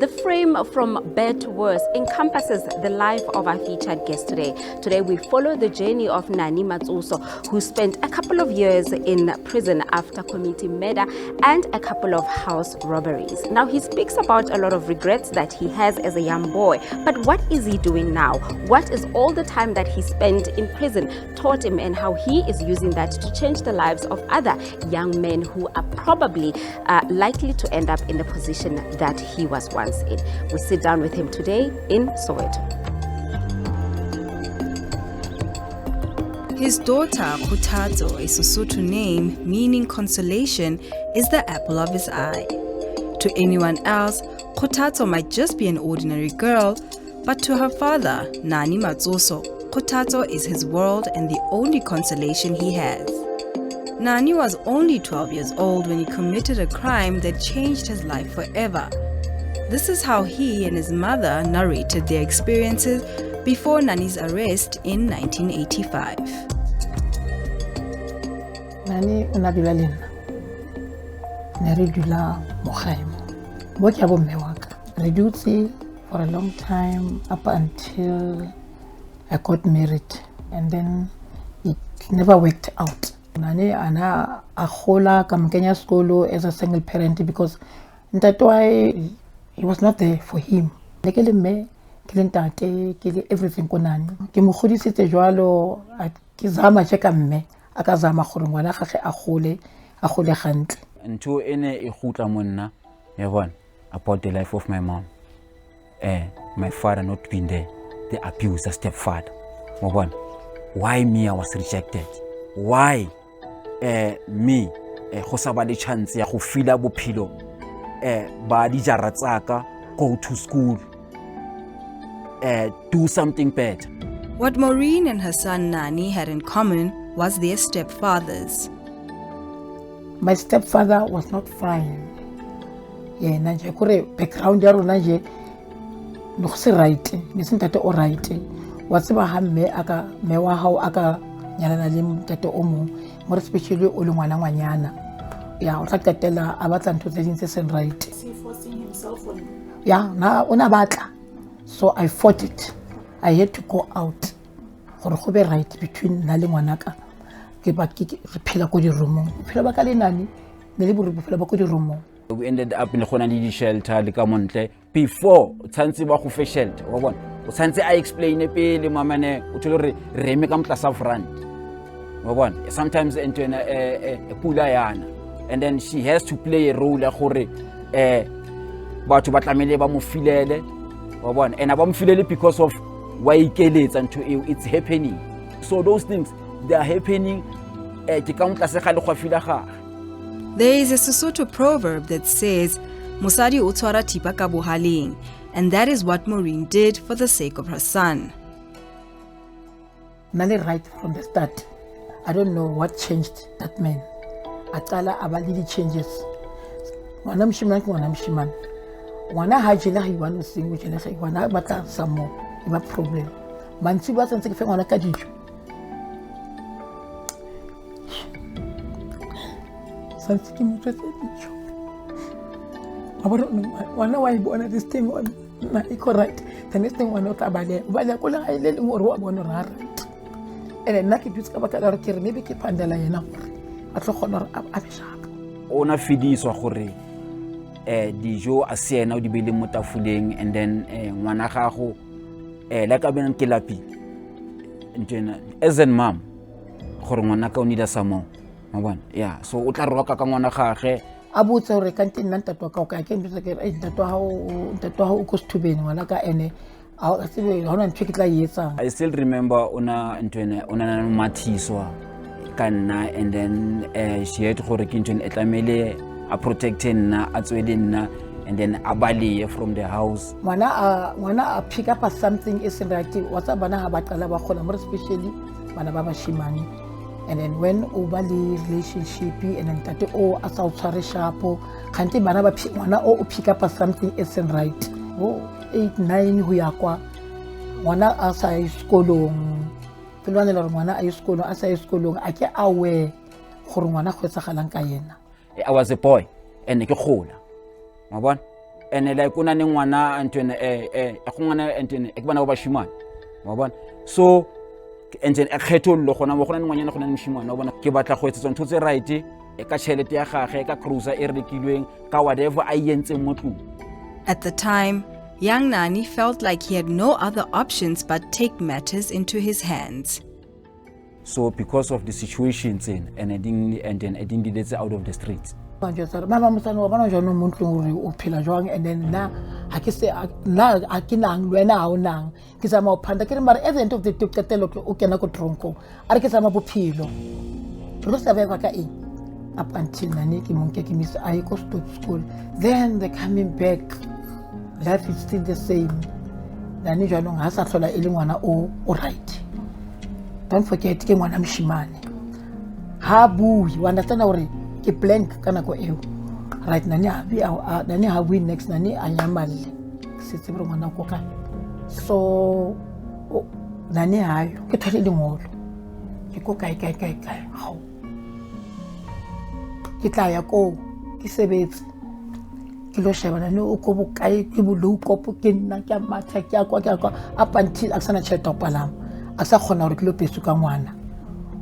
The frame from bad to worse encompasses the life of our featured guest today. Today we follow the journey of Nani Matsuso, who spent a couple of years in prison after committing murder and a couple of house robberies. Now he speaks about a lot of regrets that he has as a young boy. But what is he doing now? What is all the time that he spent in prison taught him, and how he is using that to change the lives of other young men who are probably likely to end up in the position that he was once in. We sit down with him today in Soweto. His daughter, Khuthatso, a Sesotho name meaning consolation, is the apple of his eye. To anyone else, Khuthatso might just be an ordinary girl, but to her father, Nani Matsuso, Khuthatso is his world and the only consolation he has. Nani was only 12 years old when he committed a crime that changed his life forever. This is how he and his mother narrated their experiences before Nani's arrest in 1985. Nani unadula lena. Neridula mohaimo. Boki abo mewaka. Reduced for a long time up until I got married, and then it never worked out. Nani ana ahola kamkenya skolo as a single parent because that's why he was not there for him. Lekele me kilentate kile everything konani. Ke mo godisitse jwalo ke zama cheka mme akazama gore ngwana gagwe a gole gantle. Ntho ene e gutla monna yabona about the life of my mom. My father not being there, the abuser, stepfather. Why me I was rejected? Why me go sa ba le chance ya go fila bophelo ba di jara tsaka, go to school, do something better. What Maureen and her son Nani had in common was their stepfathers. My stepfather was not fine. Yeah, nanje kore background ya rona je no se right, nisntate o right. Watseba ha mme aka me wa hao aka nyana le mtate o mo more especially o le ngwana ngwanyana. Yeah, o tla katela a batla ntho tse ding tse sen right. Is he forcing himself on you? Yeah, na ona batla. So I fought it. I had to go out. Gore go be right between na le ngwanaka. Ke ba ke re phela ko di roomong. Phela ba ka le nani ne le bore phela ba ko di roomong. We ended up in the shelter le ka montle before tshantse ba go fe shelter wa bona o tshantse I explain pele mamane o tlo re reme ka mtlasa front wa bona sometimes into a pula yana, and then she has to play a role ya gore batho ba tlamele ba mo filele wa bona, and ba mo filele because of why ikeletsa ntho eo it's happening. So those things they are happening ke ka mtlase ga le go fila ga. There is a Sesotho proverb that says, Mosadi o tshwara thipa ka bohaleng, and that is what Maureen did for the sake of her son. Nani right from the start. I don't know what changed that man. Atala abalili changes. Wana mshiman. Wana hajila hi wana singu jena hi wana bata samo. Iba problem. Mansi ba tsanse ke fe wana ka dijo. Sanski mutse dijo. Abaro wana wa ibona this thing na iko right. The next thing wana utabale. Ubale kula ile ngoro wa bona rara. Ene nna ke dutse ka baka la re ke re maybe ke pandela yena gore a tlo gona a be sharp. Ona fidiswa gore dijo a sena o di bele mo tafuleng, and then ngwana gago la ka bena ke lapi ntena as a mom gore ngwana ka o need some more. Yeah, so o tla roka ka ngwana gage a botse gore ka nteng nna ntatwa ka o ka ke ntse ke re ntatwa ha o go stubeni ngwana ka ene a tsebe ha ona ntwe ke tla yetsa. I still remember ona ntwena ona mathiswa kana, and then she had gore ke ntwena etlamele a protect nna a tswele nna, and then abaliye from the house. Ngwana a pick up something is right. What's bana ha ba qala ba khona more especially bana ba bashimane. And then when ubali relationship and then tate o asa o tshware shapo khanti bana ba ngwana o pick up something is right. 8 9 ho ya kwa ngwana a sa iskolong pelwane le ngwana a iskolong a sa iskolong a ke aware gore ngwana go tsagalang ka yena. I was a boy and ke khola mabona and like una ne ngwana antene go ngwana antene ke bana ba bashimane wa bona so antene a kgethollo gona mo gona ne ngwana gona ne moshimane wa bona ke batla go etsetsa ntho tse right e ka tšhelete ya gagwe ka cruiser e rekilweng ka whatever a yentseng mo tlung. At the time, young Nani felt like he had no other options but take matters into his hands. So because of the situations and I didn't get it out of the streets. Mama musana wa bana jano muntu uri o phela jwang and then na ha ke se na a ke nang lwena ha o nang ke sa ma phanda ke mara at the end of the day ke telo o kena ko tronko a re ke sa ma bophelo re sa ba ka e up until Nani ke monke ke miss I go to school then they coming back life is still the same. Nani jano ha sa hlola e le ngwana o right. Don't forget ke ngwana mshimane ha bui wa understand hore ke blank kana ko eo right nani ha bui next nani anyamale setse bro ngwana ko ka so nani hayo ke thole dingolo ke ko kai how ke tla ya ko ke sebetse ke lo sheba nani o ko bokae ke bolo kopo ke nna ke matha ke akwa up until aksana chelta palama asa khona hore ke lo pesu ka ngwana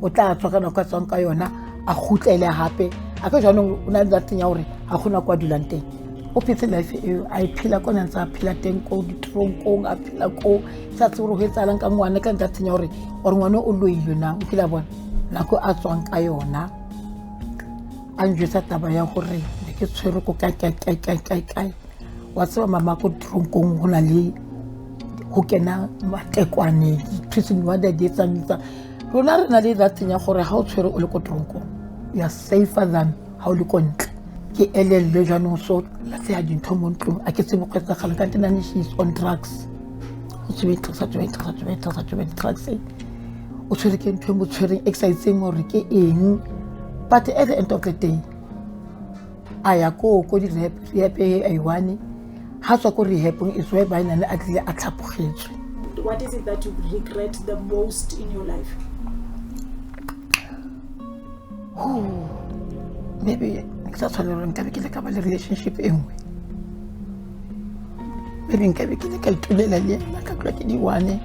o tla tswa kana ka tswang ka yona a khutlele hape a ka jwanong o na le dateng ya hore ha khona kwa dulang teng o phetse life e a iphila kona ntsa phila teng ko ditronkong a phila ko sa tsoro ho etsalang ka ngwana ka dateng ya hore ngwana o loile na o kila bona nako a tswang ka yona a njwetsa taba ya hore ke tshwere ko kai wa tseba mama ko ditronkong hona le ho kena matekwane prison wa da di tsamisa rona re na le dateng ya gore ha o tshwere o le ko tronko you are safer than ha o le ko ntle ke elelle jwanong so la se ya dintho mo ntlong a ke tsebo go etsa gala ka nna she is on drugs o tsebe drugs o tshwere ke ntho mo tshwere exciting hore ke eng but at the end of the day aya ko di rehab e one ha tswa ko rehab is where ba nna a tlile a tlhapogetswe. What is it that you regret the most in your life? Maybe that's all I'm going to have a relationship anyway. Maybe I'm going to get to the one.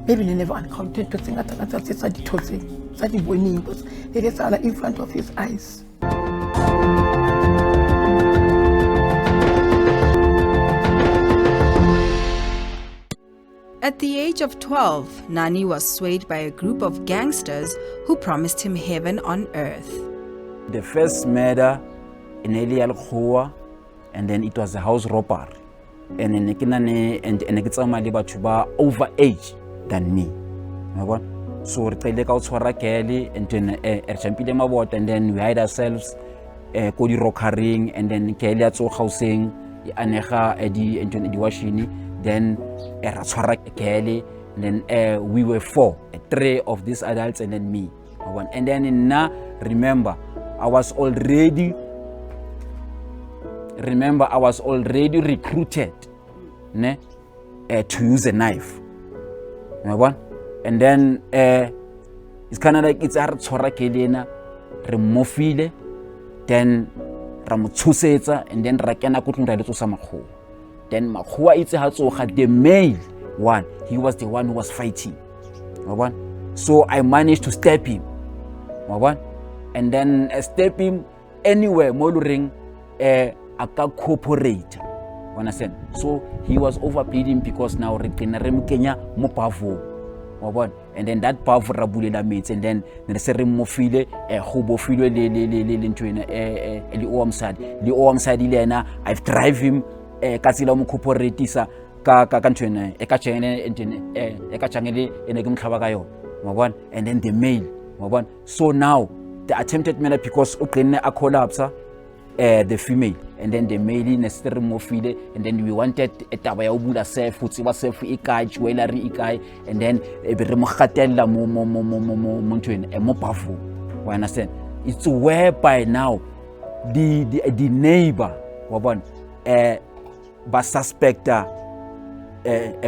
Maybe I never encountered to think that that's a detoxing. Such a winning was it is all in front of his eyes. At the age of 12, Nani was swayed by a group of gangsters who promised him heaven on earth. The first murder in Eliel Khua, and then it was a house robbery. And then it's over age than me. So we take out Kelly and then we hide ourselves, Kodi Rockering, and then Kelly at so housing, Aneha, Eddie, and Johnny Washini. Then Kelly, and then we were four, three of these adults and then me. And then remember, I was already recruited to use a knife. And then it's kind of like it's a Kelly remofile, then Ramutsusetsa, and then Rakena couldn't ready to Samako. Then Makua had the male one. He was the one who was fighting. So I managed to step him. And then step him anywhere, Moluring a corporate. So he was overpleading because now Kenya Mopavo. And then that powerful Rabulina mates, and then the serum mofile, a hobo filo, I've drive him. Kasila mo corporatisa ka kantwena e ka chene e ka changele ene ke mhlaba ka yona mabona and then the male mabona so now the attempted murder because o qenne a collapse the female and then the male in a mofile and then we wanted a taba ya o bula self utsi wa self e kae jewelry e kae and then e be re mo gatella mo ntwena e mo bafu you understand it's whereby now the neighbor mabona ba suspect a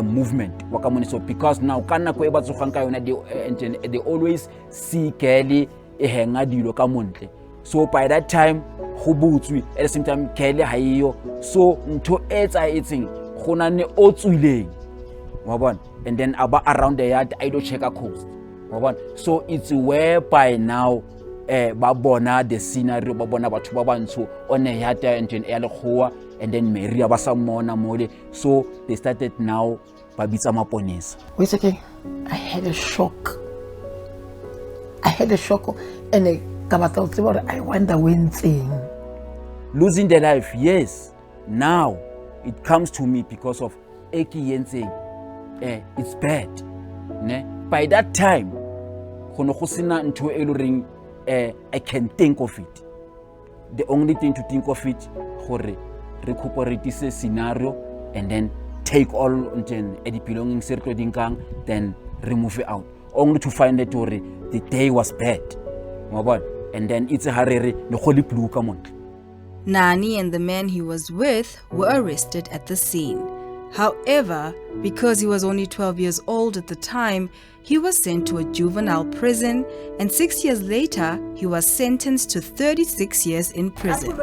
movement so because now kana ko eba tsogang ka yona they always see Kelly e henga dilo ka montle so by that time go butswe at the same time kele ha iyo so ntho etsa etseng gona ne o tswileng wa bona and then aba around the yard I do check a coast wa bona so it's whereby now ba bona the scenario ba bona batho ba bantsho on a yard and then ya lekgowa and then Mary ba sa mona mole so they started now ba bitsa maponesa. Wait okay, I had a shock and I wonder when thing losing their life. Yes, now it comes to me because of eki yenseng it's bad ne by that time gono go sina ntho e loreng I can think of it. The only thing to think of it gore recuperate this scenario and then take all the belongings then remove it out only to find that the day was bad and then it's a harere no holy blue come on. Nani and the man he was with were arrested at the scene. However, because he was only 12 years old at the time, he was sent to a juvenile prison, and 6 years later, he was sentenced to 36 years in prison.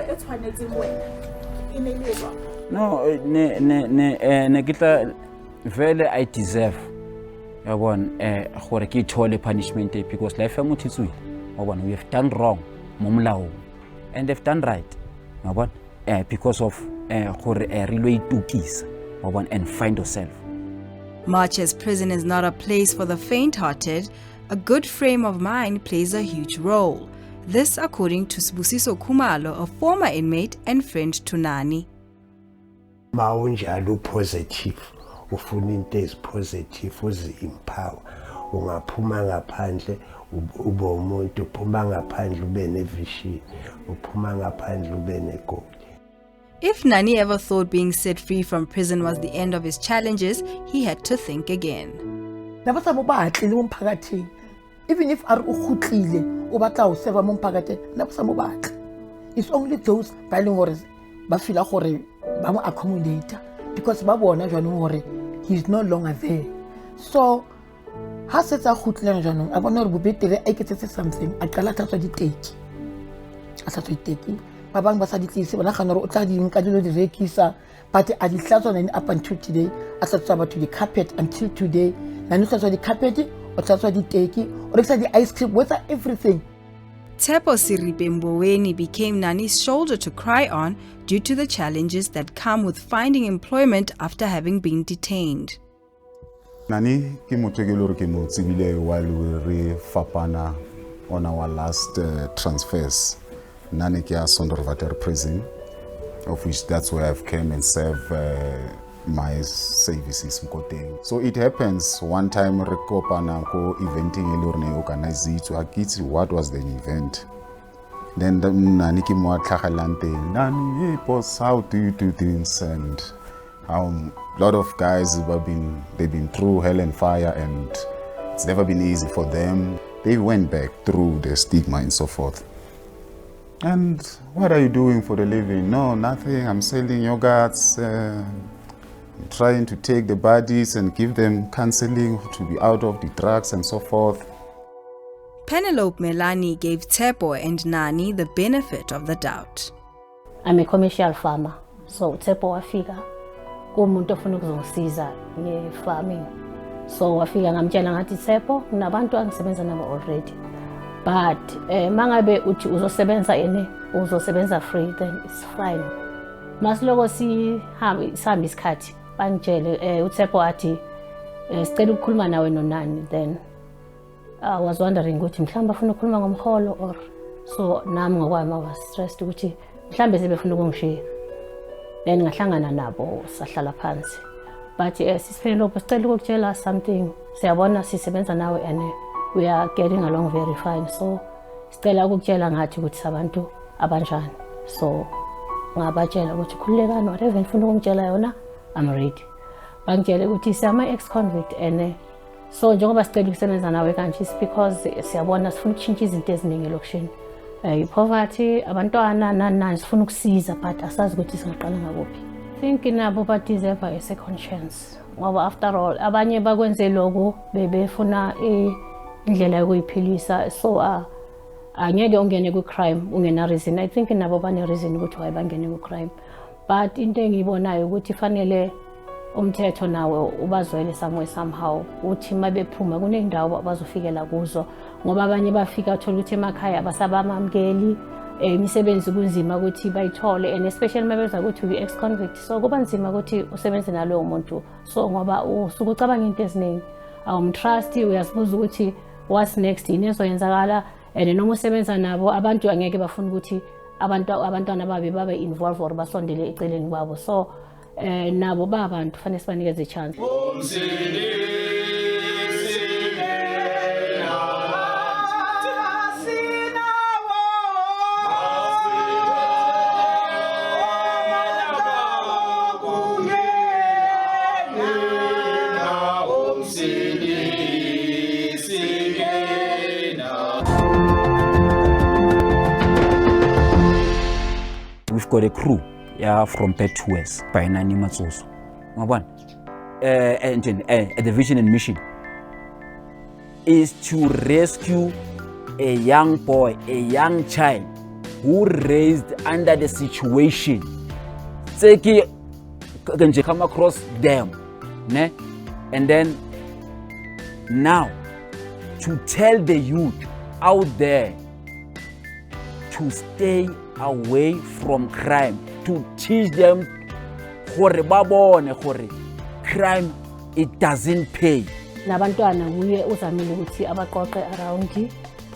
No, very I deserve gore ke thole punishment because life we have done wrong and they've done right because of really tukisa and find yourself. Much as prison is not a place for the faint-hearted, a good frame of mind plays a huge role. This according to Sibusiso Khumalo, a former inmate and friend to Nani. Mawunjalo positive, ufuna into is positive, uzi-empower. Ungaphuma ngaphandle ube umuntu, uphuma ngaphandle ube nevision, uphuma ngaphandle ube negoal. If Nani ever thought being set free from prison was the end of his challenges, he had to think again. Even if are ukhutlile o batla o serva mo mpakate na bosa mo batla, it's only those ba leng hore ba feel gore ba mo accommodate because ba bona jwanong hore he's no longer there. So ha setsa khutlile jwanong a bona hore bo betere a iketsetse something a qala tlatswa diteki a tlatswa diteki ba bang ba sa ditlise bona gana hore o tla di nka dilo di rekisa but a di tlatswa nne up until today a tlatswa ba to the carpet until today na no tlatswa di carpet o tlatswa diteki o rekisa di ice cream with everything. Tepo Siripe Mboweni became Nani's shoulder to cry on due to the challenges that come with finding employment after having been detained. Nani ke motho ke lo re ke mo tsebile while we re fapana on our last transfers. Nani ke a Sonderwater prison, of which that's where I've came and served my services mkoteng. So it happens one time re kopana ko eventing e lo re ne organize it. So akitse what was the event. Then Nani ke mo tlhagalang teng. Nani, hey boss, how do you do things? And how a lot of guys they've been through hell and fire and it's never been easy for them. They went back through the stigma and so forth. And what are you doing for the living? No, nothing. I'm selling yogurts, trying to take the bodies and give them counseling to be out of the drugs and so forth. Penelope Melani gave Tepo and Nani the benefit of the doubt. I'm a commercial farmer, so Tepo wafika kumuntu ofuna ukuzongisiza nge-farming. So wafika ngamtshela ngathi Tepo kunabantu angisebenza nabo already. But mangabe uthi uzosebenza uzosebenza free, then it's fine. Masiloko sihamba isikhathi bangitshele uTsepo athi sicela ukukhuluma nawe nonani, then I was wondering ukuthi mhlawumbe afuna ukukhuluma ngomholo or so nami ngokwami I was stressed ukuthi mhlawumbe sebefuna ukungishiya. Then ngahlangana nabo sahlala phansi. But sisiphelelo sicela ukutshela something. Siyabona sisebenza nawe and we are getting along very fine. So sicela ukutshela ngathi ukuthi sabantu abanjani. So ngabatshela ukuthi khululekani whatever ngifuna ukungitshela yona I'm ready. Bangitshela ukuthi siyama ex-convict and so njengoba sicela ukusebenza nawe kanje is because siyabona sifuna ukutshintsha izinto eziningi lokishini. Poverty, abantwana nani sifuna ukusiza but asazi ukuthi singaqala ngakuphi. I think nabo ba deserve a second chance. Ngoba after all abanye bakwenze lokho bebefuna indlela yokuyiphilisa, so angeke ungene ku-crime ungena reason. I think nabo bane reason ukuthi why bangene ku-crime, but into engiyibonayo ukuthi fanele umthetho nawo ubazwele somewhere somehow uthi mabephuma kunendawo abazofikela kuzo, ngoba abanye bafika thola ukuthi emakhaya abasabamamkeli, imisebenzi kunzima ukuthi bayithole, and especially mabeza ukuthi uyi ex-convict, so kuba nzima ukuthi usebenze nalowo muntu. So ngoba usuke ucabanga into eziningi, awumtrust, uyazibuza ukuthi what's next, yini ezoyenzakala, and noma usebenza nabo abantu angeke bafuna ukuthi abantwana babe involved or basondele eceleni kwabo. So nabo babantu fanele sibanikeze a chance. We've got a crew from Bad to Worse by Nani Matsouso. And the vision and mission is to rescue a young boy, a young child who raised under the situation. Come across them, ne? And then now to tell the youth out there to stay away from crime, to teach them crime, it doesn't pay. Nabantwana kuye uzamile ukuthi abaqoqe around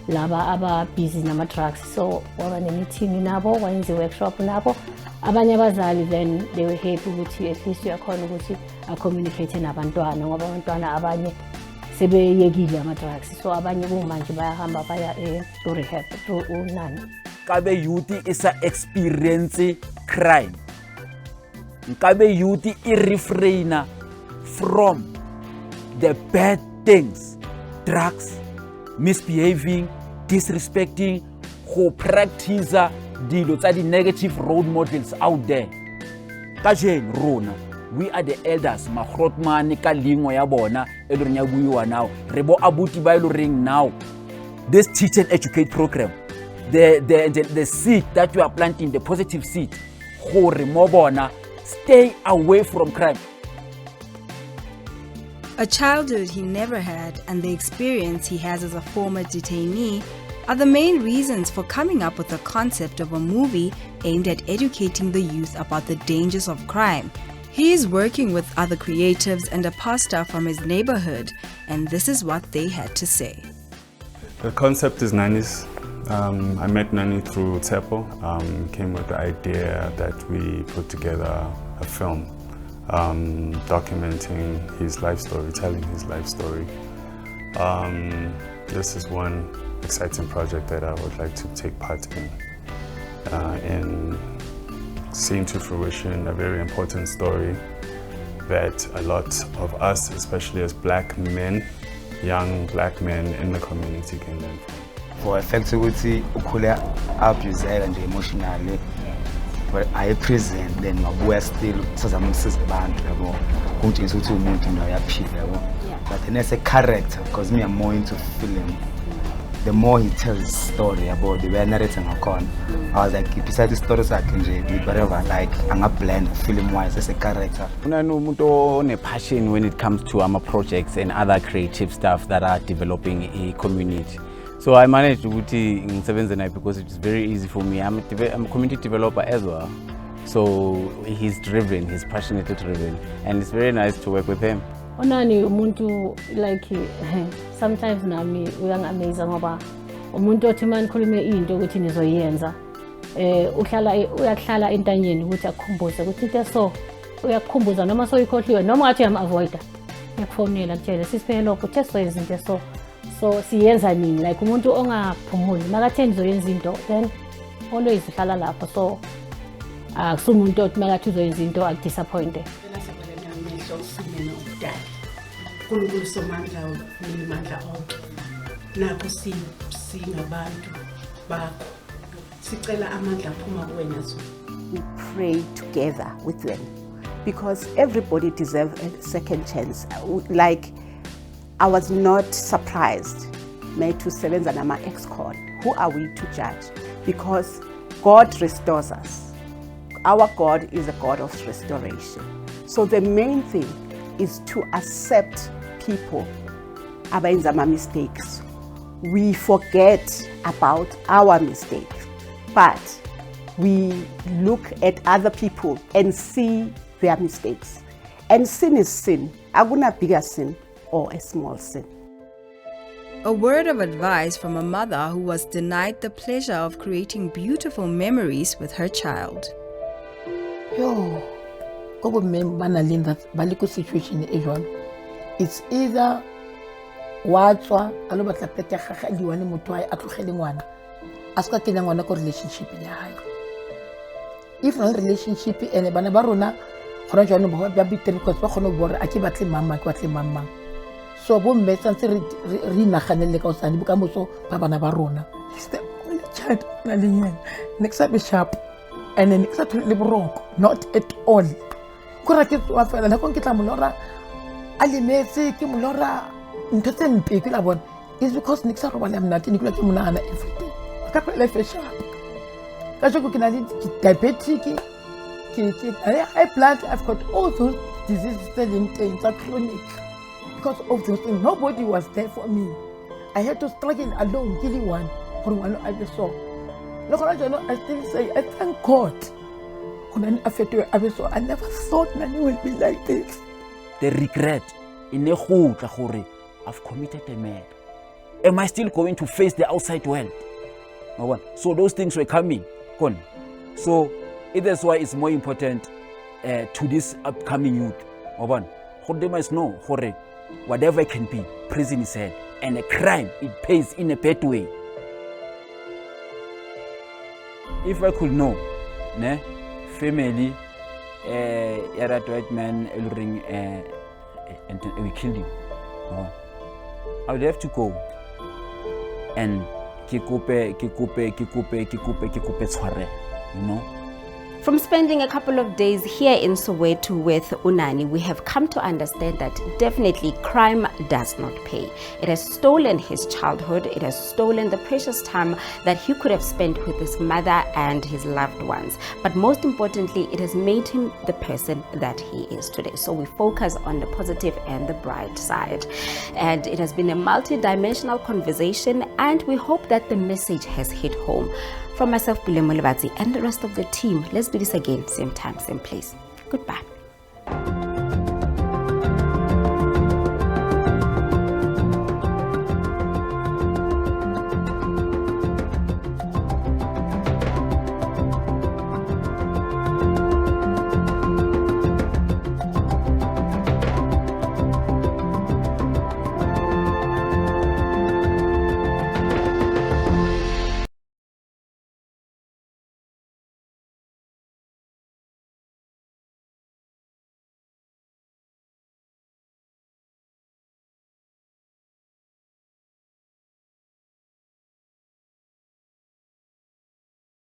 laba aba busy nama drugs, so waba ne meeting nabo, wayenze workshop nabo. Abanye abazali then they were happy ukuthi at least uyakhona ukuthi communicate nabantwana, ngoba abantwana abanye sebeyekile ama drugs, so abanye kumanje bayahamba baya to rehab to unani. Kabe youth isa experience crime. Kabe youth refrain from the bad things, drugs, misbehaving, disrespecting, who practice the negative role models out there. Kajen Rona, we are the elders, Mahrotman, Kalingo Yabona, Elonyabuiwa now, Rebo Abuti Bailo Ring now. This teach and educate program. The seed that you are planting, the positive seed, stay away from crime. A childhood he never had and the experience he has as a former detainee are the main reasons for coming up with the concept of a movie aimed at educating the youth about the dangers of crime. He is working with other creatives and a pastor from his neighborhood, and this is what they had to say. The concept is Nani's. I met Nani through Tsepo. Came with the idea that we put together a film documenting his life story, telling his life story. This is one exciting project that I would like to take part in seeing to fruition a very important story that a lot of us, especially as black men, young black men in the community, can learn from. For effectivity, ukhule abuse and emotionally, but I present then mabuya still sazamsiza abantu yabo ukuthi ukuthi umuntu naye aphile yabo. But then as a character, because me I'm more into film, the more he tells his story about the way narrating akon, I was like, besides the stories I can read, whatever, like I'm a blend film wise as a character. Umuntu one passion when it comes to our projects and other creative stuff that are developing a community. So I managed to put in 7 night because it's very easy for me. I'm a community developer as well. So he's driven, he's passionately driven, and it's very nice to work with him. Onani umuntu like sometimes nami uyangameza ngoba umuntu othi manikhulume into ukuthi nizoyenza uyahlala entanyeni ukuthi akukhumbuze ukuthi into so uyakukhumbuza noma soyikhohliwe noma ngathi uyam-avoida uyakufonela kutshele sisiphelo ukuthi soyenza into so siyenza nini like umuntu ongaphumuli makathi nizoyenza into then always uhlala lapho so akusumuntu othi makathi uzoyenza into akudisappointe. uNkulunkulu somandla unemandla onke nakho singabantu bakho sicela amandla aphuma kuwena Zulu. We pray together with them because everybody deserves a second chance. Like I was not surprised to sebenza nama ex-con who are we to judge? Because God restores us. Our God is a God of restoration. So the main thing is to accept people abenza mistakes. We forget about our mistakes, but we look at other people and see their mistakes. And sin is sin. Aguna bigger sin or a small sin. A word of advice from a mother who was denied the pleasure of creating beautiful memories with her child. Yo, go manalin that baliko situation ejuan. It's either watswa alo batla pete ga liwane motho a tlogele ngwana a ska kenya ngwana ko relationship ya hae. If no relationship ene bana ba rona gona jwa no ba bitere because ba gona bo re a ke batle mama ke batle mama. So bo mme tsantse re naganele ka osane buka motso ba bana ba rona. It's the only child na le yena. Next up is sharp and then next up le boroko not at all. Ko ra ke tswa fela la ko ke tla molora a lemetse ke molora ntho tse mpe ke la bona is because next up ba le mnati nikula ke monana everything. Ka phela fe sharp. Ka joko ke na le diabetic high blood, I've got all those diseases still in things are chronic. Because of those things, nobody was there for me. I had to struggle alone, killing one for one I saw. Look, I still say, I thank God. I never thought Nani would be like this. The regret in a whole I've committed a murder. Am I still going to face the outside world? So those things were coming. So it is why it's more important to this upcoming youth. They must know whatever it can be, prison is hell. And a crime, it pays in a bad way. If I could know, family, that white man will ring and we kill you. I would have to go and kikupe, you know. From spending a couple of days here in Soweto with Unani, we have come to understand that definitely crime does not pay. It has stolen his childhood. It has stolen the precious time that he could have spent with his mother and his loved ones. But most importantly, it has made him the person that he is today. So we focus on the positive and the bright side. And it has been a multi-dimensional conversation, and we hope that the message has hit home. From myself, Pule Molebatsi, and the rest of the team, let's do this again, same time, same place. Goodbye.